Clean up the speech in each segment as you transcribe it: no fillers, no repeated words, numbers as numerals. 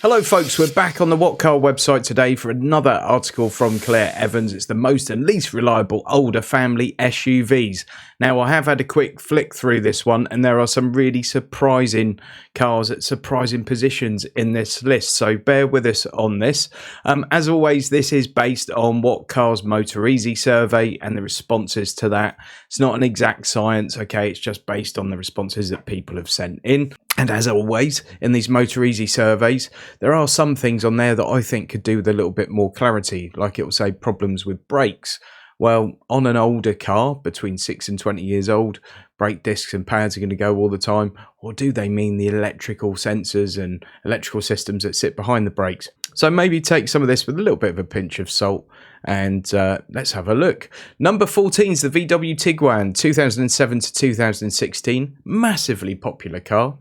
Hello folks, we're back on the WhatCar website today for another article from Claire Evans. It's the most and least reliable older family SUVs. Now I have had a quick flick through this one and there are some really surprising cars at surprising positions in this list, so bear with us on this. As always, this is based on WhatCar's MotorEasy survey and the responses to that. It's not an exact science, okay, it's just based on the responses that people have sent in. And as always, in these MotorEasy surveys, there are some things on there that I think could do with a little bit more clarity, like it will say problems with brakes. Well, on an older car, between 6 and 20 years old, brake discs and pads are going to go all the time, or do they mean the electrical sensors and electrical systems that sit behind the brakes? So maybe take some of this with a little bit of a pinch of salt, and let's have a look. Number 14 is the VW Tiguan, 2007 to 2016, massively popular car.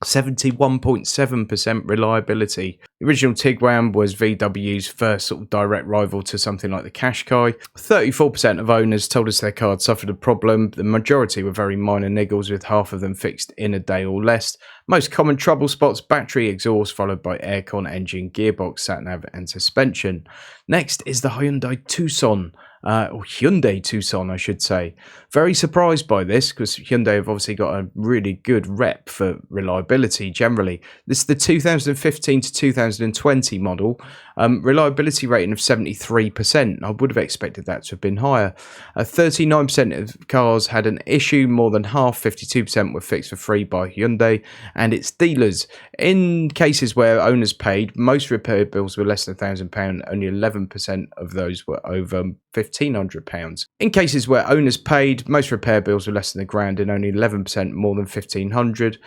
71.7% reliability. The original Tiguan was VW's first sort of direct rival to something like the Qashqai. 34% of owners told us their car had suffered a problem. The majority were very minor niggles, with half of them fixed in a day or less. Most common trouble spots: battery, exhaust, followed by aircon, engine, gearbox, sat-nav and suspension. Next is the Hyundai Tucson. Or Hyundai Tucson, I should say. Very surprised by this, because Hyundai have obviously got a really good rep for reliability generally. This is the 2015 to 2020 model. Reliability rating of 73%. I would have expected that to have been higher. 39% of cars had an issue. More than half, 52%, were fixed for free by Hyundai and its dealers. In cases where owners paid, most repair bills were less than £1,000. Only 11% of those were over £1,500. In cases where owners paid, most repair bills were less than £1,000 and only 11% more than £1,500.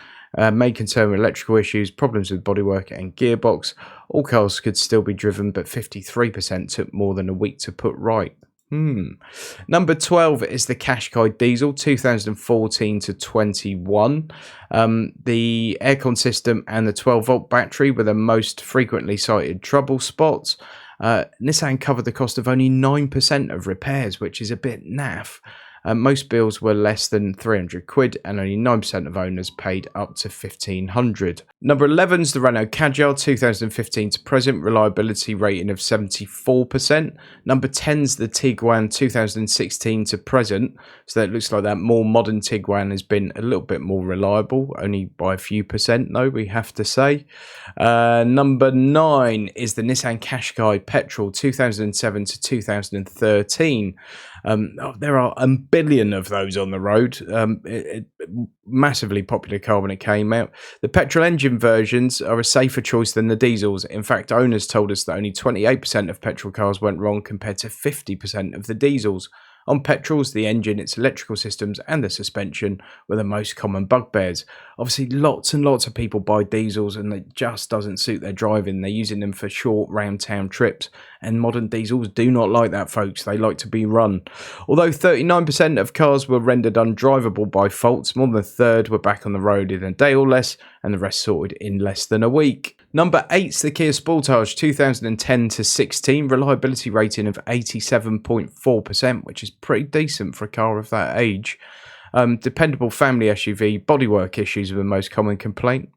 Main concern were electrical issues, problems with bodywork and gearbox. All cars could still be driven, but 53% took more than a week to put right. Number 12 is the Qashqai diesel, 2014 to 21. The aircon system and the 12-volt battery were the most frequently cited trouble spots. Nissan covered the cost of only 9% of repairs, which is a bit naff. Most bills were less than £300 and only 9% of owners paid up to £1,500. Number 11 is the Renault Kadjar, 2015 to present, reliability rating of 74%. Number 10 is the Tiguan, 2016 to present, so that looks like that more modern Tiguan has been a little bit more reliable, only by a few percent though, we have to say. Number 9 is the Nissan Qashqai Petrol, 2007 to 2013. There are a billion of those on the road. Massively popular car when it came out. The petrol engine versions are a safer choice than the diesels. In fact, owners told us that only 28% of petrol cars went wrong compared to 50% of the diesels. On petrols, the engine, its electrical systems and the suspension were the most common bugbears. Obviously, lots and lots of people buy diesels and it just doesn't suit their driving. They're using them for short round town trips, and modern diesels do not like that, folks. They like to be run. Although 39% of cars were rendered undrivable by faults, more than a third were back on the road in a day or less, and the rest sorted in less than a week. Number 8 is the Kia Sportage, 2010 to 16, reliability rating of 87.4%, which is pretty decent for a car of that age. Dependable family SUV, bodywork issues are the most common complaint.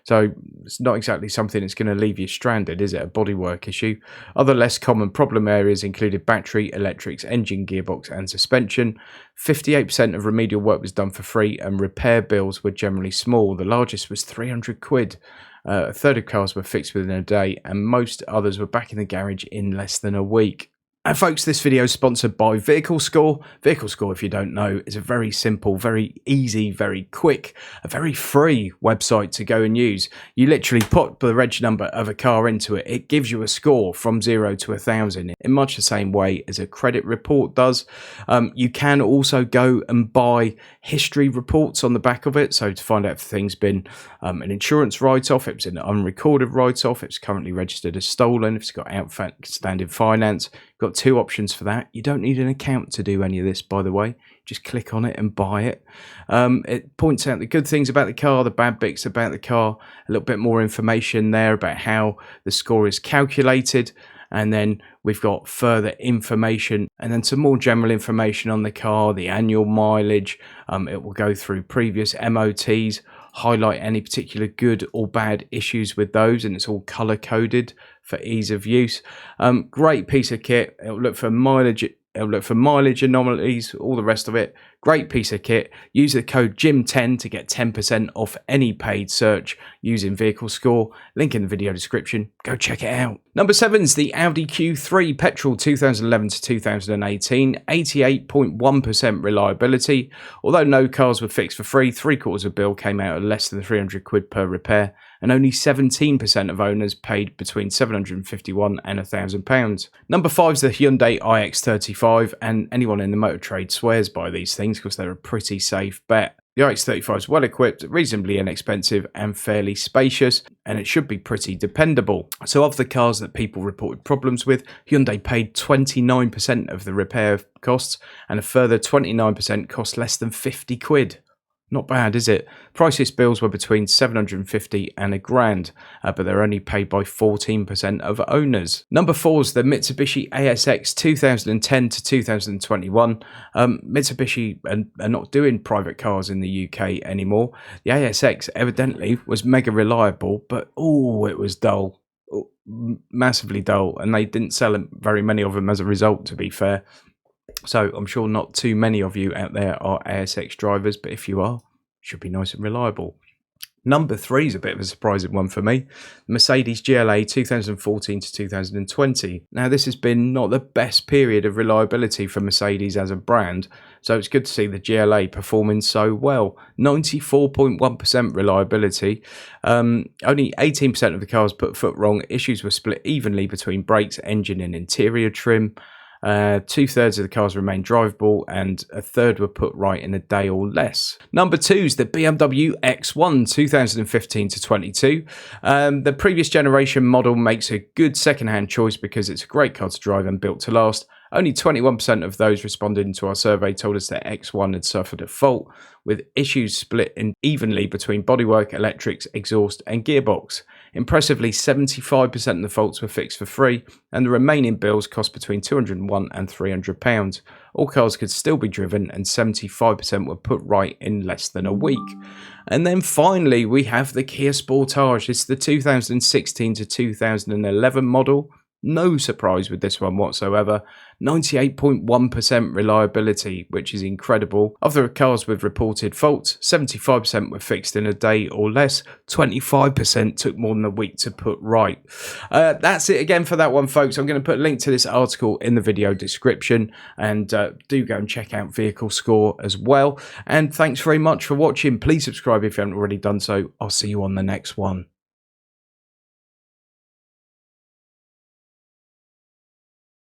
So it's not exactly something that's going to leave you stranded, is it? A bodywork issue. Other less common problem areas included battery, electrics, engine, gearbox and suspension. 58% of remedial work was done for free and repair bills were generally small. The largest was £300. A third of cars were fixed within a day and most others were back in the garage in less than a week. And folks, this video is sponsored by Vehicle Score. Vehicle Score, if you don't know, is a very simple, very easy, very quick, a very free website to go and use. You literally put the reg number of a car into it. It gives you a score from 0 to 1,000 in much the same way as a credit report does. You can also go and buy history reports on the back of it. So to find out if things been an insurance write-off, if it's an unrecorded write-off, if it's currently registered as stolen, if it's got outstanding finance. Got two options for that. You don't need an account to do any of this, by the way. Just click on it and buy it. It points out the good things about the car, the bad bits about the car, a little bit more information there about how the score is calculated. And then we've got further information and then some more general information on the car, the annual mileage. It will go through previous MOTs, highlight any particular good or bad issues with those, and it's all color coded for ease of use. Great piece of kit. It'll look for mileage anomalies, all the rest of it. Great piece of kit. Use the code GYM10 to get 10% off any paid search using Vehicle Score. Link in the video description. Go check it out. Number 7 is the Audi Q3 petrol 2011 to 2018, 88.1% reliability. Although no cars were fixed for free, 3/4 of the bill came out at less than 300 quid per repair, and only 17% of owners paid between £751 and £1,000. Number 5 is the Hyundai iX35, and anyone in the motor trade swears by these things because they're a pretty safe bet. The iX35 is well equipped, reasonably inexpensive and fairly spacious, and it should be pretty dependable. So of the cars that people reported problems with, Hyundai paid 29% of the repair costs, and a further 29% cost less than 50 quid. Not bad, is it? Priceless bills were between 750 and £1,000, but they're only paid by 14% of owners. Number 4 is the Mitsubishi ASX 2010 to 2021. Mitsubishi are not doing private cars in the UK anymore. The ASX evidently was mega reliable, but it was dull. Massively dull, and they didn't sell very many of them as a result, to be fair. So I'm sure not too many of you out there are ASX drivers, but if you are, it should be nice and reliable. Number 3 is a bit of a surprising one for me. Mercedes GLA 2014 to 2020. Now, this has been not the best period of reliability for Mercedes as a brand, so it's good to see the GLA performing so well. 94.1% reliability. Only 18% of the cars put foot wrong. Issues were split evenly between brakes, engine and interior trim. 2/3 of the cars remained drivable, and 1/3 were put right in a day or less. Number 2 is the BMW X1 2015 to 22. The previous generation model makes a good second-hand choice because it's a great car to drive and built to last. Only 21% of those responding to our survey told us that X1 had suffered a fault, with issues split evenly between bodywork, electrics, exhaust and gearbox. Impressively, 75% of the faults were fixed for free, and the remaining bills cost between £201 and £300. All cars could still be driven, and 75% were put right in less than a week. And then finally, we have the Kia Sportage. It's the 2016 to 2011 model. No surprise with this one whatsoever. 98.1% reliability, which is incredible. Of the cars with reported faults, 75% were fixed in a day or less. 25% took more than a week to put right. That's it again for that one, folks. I'm going to put a link to this article in the video description, and do go and check out Vehicle Score as well. And thanks very much for watching. Please subscribe if you haven't already done so. I'll see you on the next one.